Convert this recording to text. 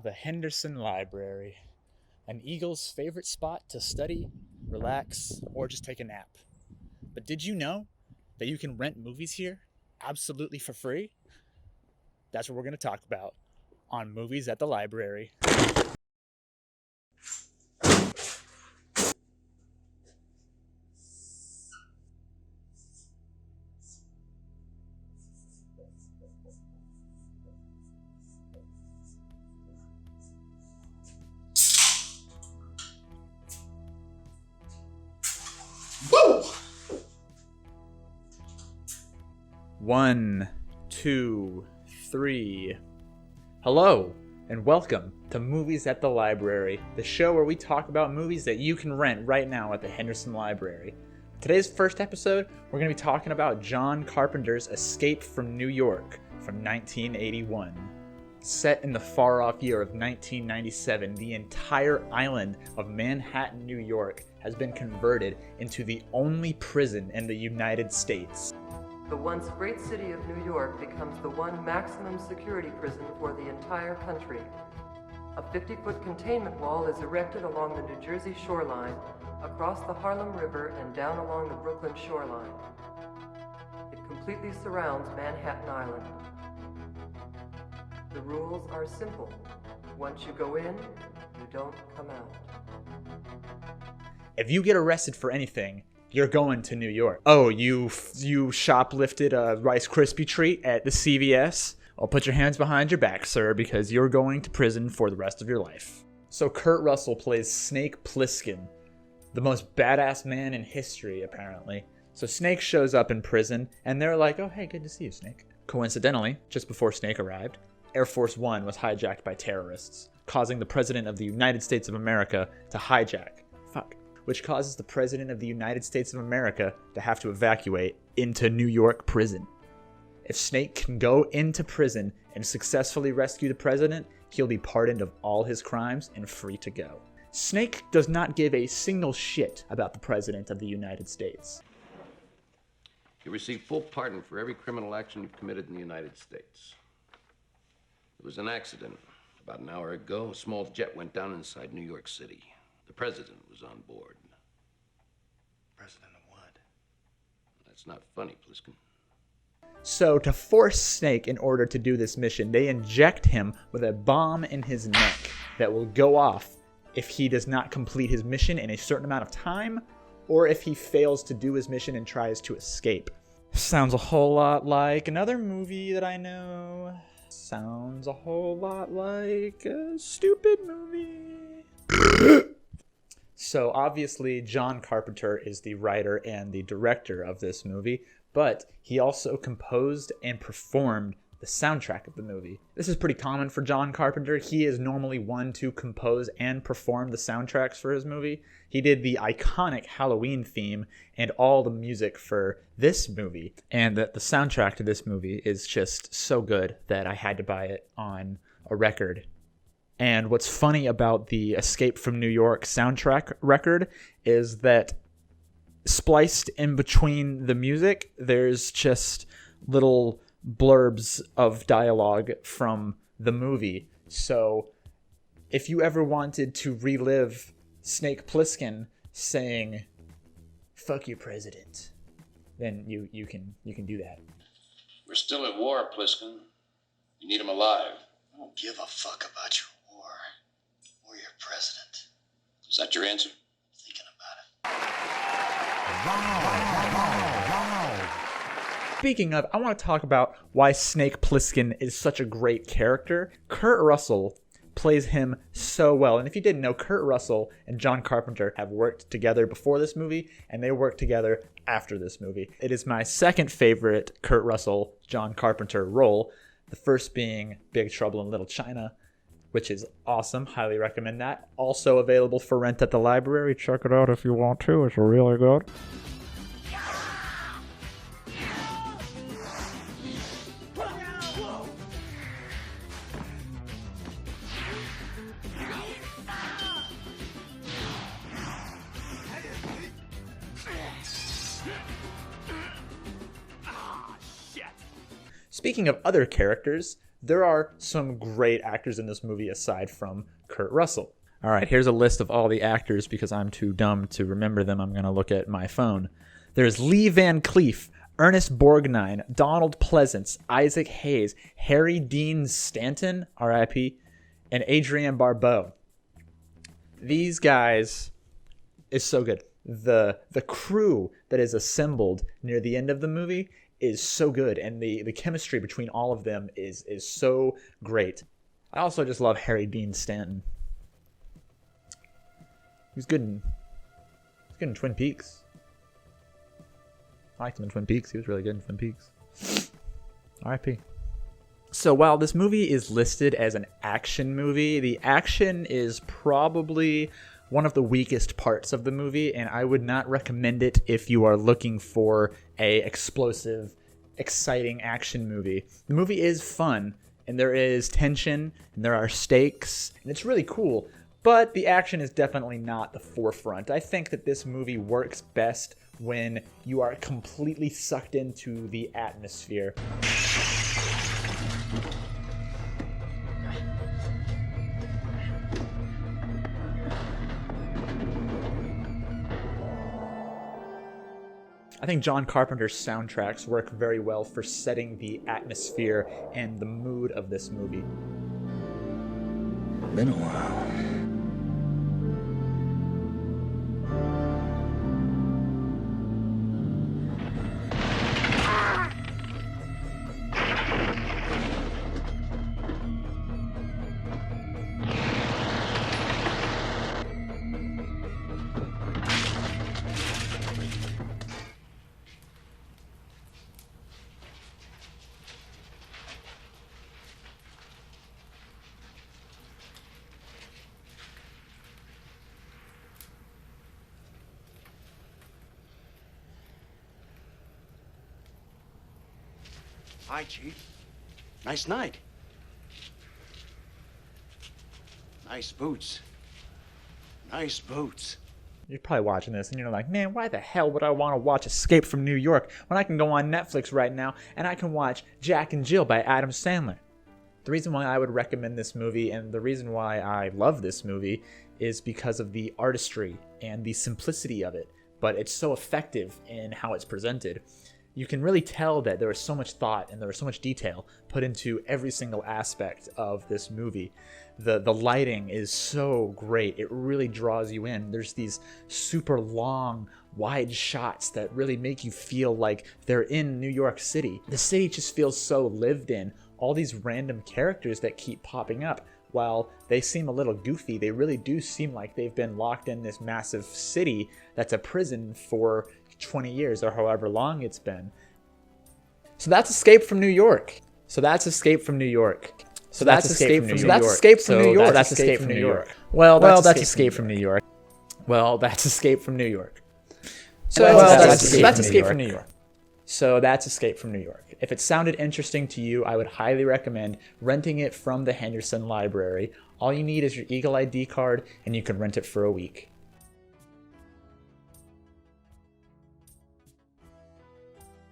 The Henderson Library, an Eagle's favorite spot to study, relax, or just take a nap. But did you know that you can rent movies here absolutely for free? That's what we're going to talk about on Movies at the Library. Woo! 1, 2, 3. Hello, and welcome to Movies at the Library, the show where we talk about movies that you can rent right now at the Henderson Library. Today's first episode, we're going to be talking about John Carpenter's Escape from New York from 1981. Set in the far-off year of 1997, the entire island of Manhattan, New York has been converted into the only prison in the United States. The once great city of New York becomes the one maximum security prison for the entire country. A 50-foot containment wall is erected along the New Jersey shoreline, across the Harlem River, and down along the Brooklyn shoreline. It completely surrounds Manhattan Island. The rules are simple. Once you go in, you don't come out. If you get arrested for anything, you're going to New York. Oh, you shoplifted a Rice Krispie treat at the CVS? Well, put your hands behind your back, sir, because you're going to prison for the rest of your life. So Kurt Russell plays Snake Plissken, the most badass man in history, apparently. So Snake shows up in prison, and they're like, oh, hey, good to see you, Snake. Coincidentally, just before Snake arrived, Air Force One was hijacked by terrorists, causing the President of the United States of America to which causes the President of the United States of America to have to evacuate into New York prison. If Snake can go into prison and successfully rescue the President, he'll be pardoned of all his crimes and free to go. Snake does not give a single shit about the President of the United States. You receive full pardon for every criminal action you've committed in the United States. There was an accident about an hour ago. A small jet went down inside New York City. The president was on board. President of what? That's not funny, Pliskin. So to force Snake in order to do this mission, they inject him with a bomb in his neck that will go off if he does not complete his mission in a certain amount of time, or if he fails to do his mission and tries to escape. Sounds a whole lot like another movie that I know. Sounds a whole lot like a stupid movie. So obviously John Carpenter is the writer and the director of this movie, but he also composed and performed the soundtrack of the movie. This is pretty common for John Carpenter. He is normally one to compose and perform the soundtracks for his movie. He did the iconic Halloween theme and all the music for this movie. And the soundtrack to this movie is just so good that I had to buy it on a record. And what's funny about the Escape from New York soundtrack record is that spliced in between the music, there's just little blurbs of dialogue from the movie. So if you ever wanted to relive Snake Plissken saying, "Fuck you, President," then you can do that. We're still at war, Pliskin. You need him alive. I don't give a fuck about your war or your president. Is that your answer? Thinking about it. Speaking of, I want to talk about why Snake Plissken is such a great character. Kurt Russell plays him so well. And if you didn't know, Kurt Russell and John Carpenter have worked together before this movie, and they worked together after this movie. It is my second favorite Kurt Russell, John Carpenter role, the first being Big Trouble in Little China, which is awesome. Highly recommend that. Also available for rent at the library. Check it out if you want to. It's really good. Speaking of other characters, there are some great actors in this movie aside from Kurt Russell. All right, here's a list of all the actors because I'm too dumb to remember them. I'm going to look at my phone. There's Lee Van Cleef, Ernest Borgnine, Donald Pleasance, Isaac Hayes, Harry Dean Stanton, R.I.P., and Adrienne Barbeau. These guys is so good. The crew that is assembled near the end of the movie is so good, and the chemistry between all of them is so great. I also just love Harry Dean Stanton. He was good in Twin Peaks. I liked him in Twin Peaks. He was really good in Twin Peaks. R.I.P. So while this movie is listed as an action movie, the action is probably one of the weakest parts of the movie, and I would not recommend it if you are looking for a explosive, exciting action movie. The movie is fun, and there is tension, and there are stakes, and it's really cool, but the action is definitely not the forefront. I think that this movie works best when you are completely sucked into the atmosphere. I think John Carpenter's soundtracks work very well for setting the atmosphere and the mood of this movie. Been a while. Hi, Chief. Nice night. Nice boots. Nice boots. You're probably watching this and you're like, man, why the hell would I want to watch Escape from New York when I can go on Netflix right now and I can watch Jack and Jill by Adam Sandler? The reason why I would recommend this movie and the reason why I love this movie is because of the artistry and the simplicity of it, but it's so effective in how it's presented. You can really tell that there was so much thought and there was so much detail put into every single aspect of this movie. The lighting is so great. It really draws you in. There's these super long, wide shots that really make you feel like they're in New York City. The city just feels so lived in. All these random characters that keep popping up, while they seem a little goofy, they really do seem like they've been locked in this massive city that's a prison for 20 years or however long it's been. So that's Escape from New York. So that's Escape from New York. So that's Escape from New York. That's Escape from New York. That's Escape from New York. Well, that's Escape from New York. Well, that's Escape from New York. So that's Escape from New York. So that's Escape from New York. If it sounded interesting to you, I would highly recommend renting it from the Henderson Library. All you need is your Eagle ID card, and you can rent it for a week.